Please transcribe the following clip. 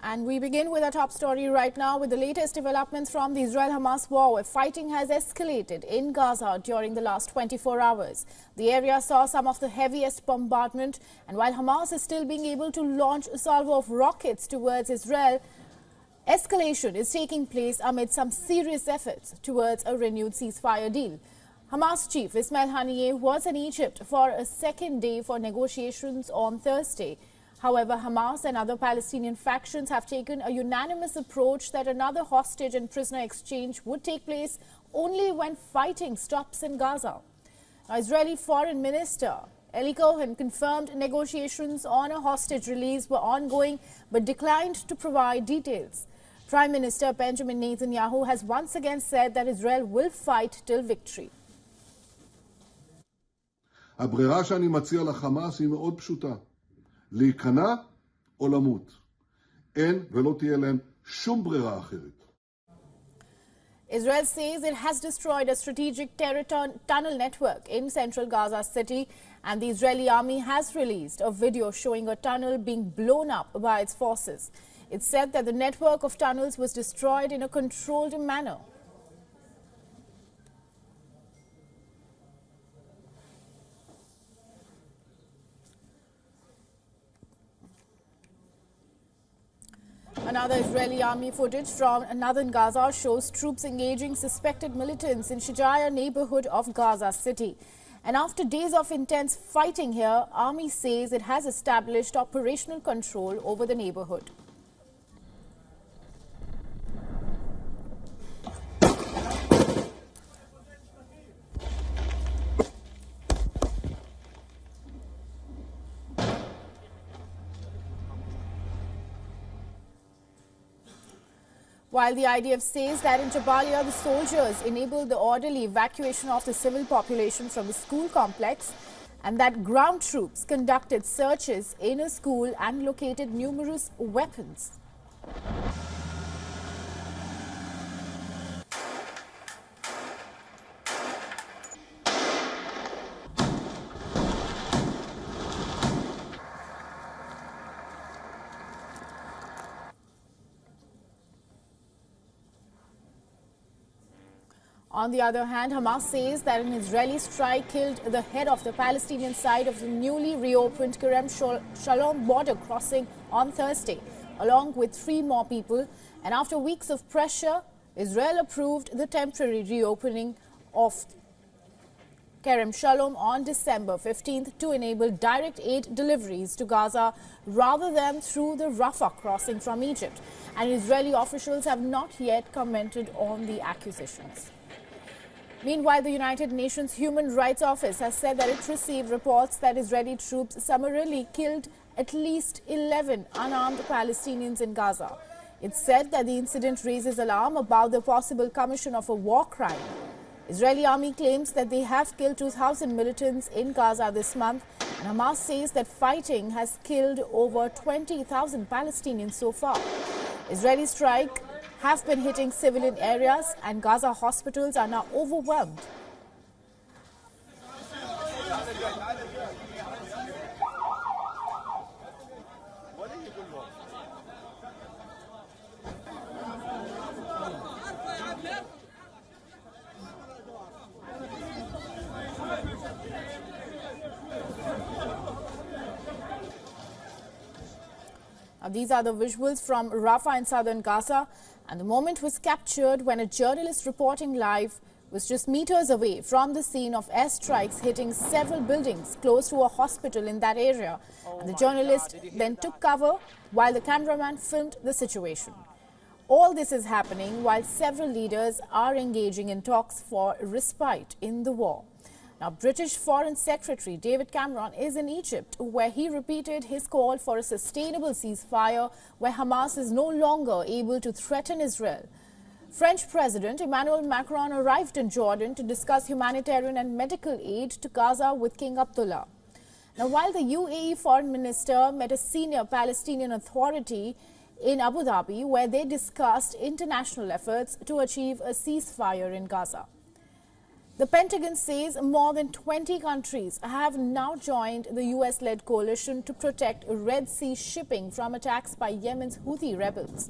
And we begin with our top story right now with the latest developments from the Israel-Hamas war, where fighting has escalated in Gaza during the last 24 hours. The area saw some of the heaviest bombardment, and while Hamas is still being able to launch a salvo of rockets towards Israel, escalation is taking place amid some serious efforts towards a renewed ceasefire deal. Hamas chief Ismail Haniyeh was in Egypt for a second day for negotiations on Thursday. However, Hamas and other Palestinian factions have taken a unanimous approach that another hostage and prisoner exchange would take place only when fighting stops in Gaza. Now, Israeli Foreign Minister Eli Cohen confirmed negotiations on a hostage release were ongoing but declined to provide details. Prime Minister Benjamin Netanyahu has once again said that Israel will fight till victory. הברירה שאני מציע לחמאס היא מאוד פשוטה. להיכנע או למות. אין ולא תהיה להם שום ברירה אחרת. Israel says it has destroyed a strategic tunnel network in central Gaza City, and the Israeli army has released a video showing a tunnel being blown up by its forces. It said that the network of tunnels was destroyed in a controlled manner. Another Israeli army footage from northern Gaza shows troops engaging suspected militants in Shijaya neighborhood of Gaza City. And after days of intense fighting here, army says it has established operational control over the neighborhood. While the IDF says that in Jabalia, the soldiers enabled the orderly evacuation of the civil population from the school complex, and that ground troops conducted searches in a school and located numerous weapons. On the other hand, Hamas says that an Israeli strike killed the head of the Palestinian side of the newly reopened Kerem Shalom border crossing on Thursday, along with 3 more people. And after weeks of pressure, Israel approved the temporary reopening of Kerem Shalom on December 15th to enable direct aid deliveries to Gaza rather than through the Rafah crossing from Egypt. And Israeli officials have not yet commented on the accusations. Meanwhile, the United Nations Human Rights Office has said that it received reports that Israeli troops summarily killed at least 11 unarmed Palestinians in Gaza. It said that the incident raises alarm about the possible commission of a war crime. Israeli army claims that they have killed 2,000 militants in Gaza this month, and Hamas says that fighting has killed over 20,000 Palestinians so far. Israeli strike have been hitting civilian areas, and Gaza hospitals are now overwhelmed. Now, these are the visuals from Rafah in southern Gaza, and the moment was captured when a journalist reporting live was just meters away from the scene of airstrikes hitting several buildings close to a hospital in that area. And the journalist then took cover while the cameraman filmed the situation. All this is happening while several leaders are engaging in talks for respite in the war. Now, British Foreign Secretary David Cameron is in Egypt, where he repeated his call for a sustainable ceasefire where Hamas is no longer able to threaten Israel. French President Emmanuel Macron arrived in Jordan to discuss humanitarian and medical aid to Gaza with King Abdullah. Now, while the UAE Foreign Minister met a senior Palestinian authority in Abu Dhabi, where they discussed international efforts to achieve a ceasefire in Gaza. The Pentagon says more than 20 countries have now joined the US-led coalition to protect Red Sea shipping from attacks by Yemen's Houthi rebels.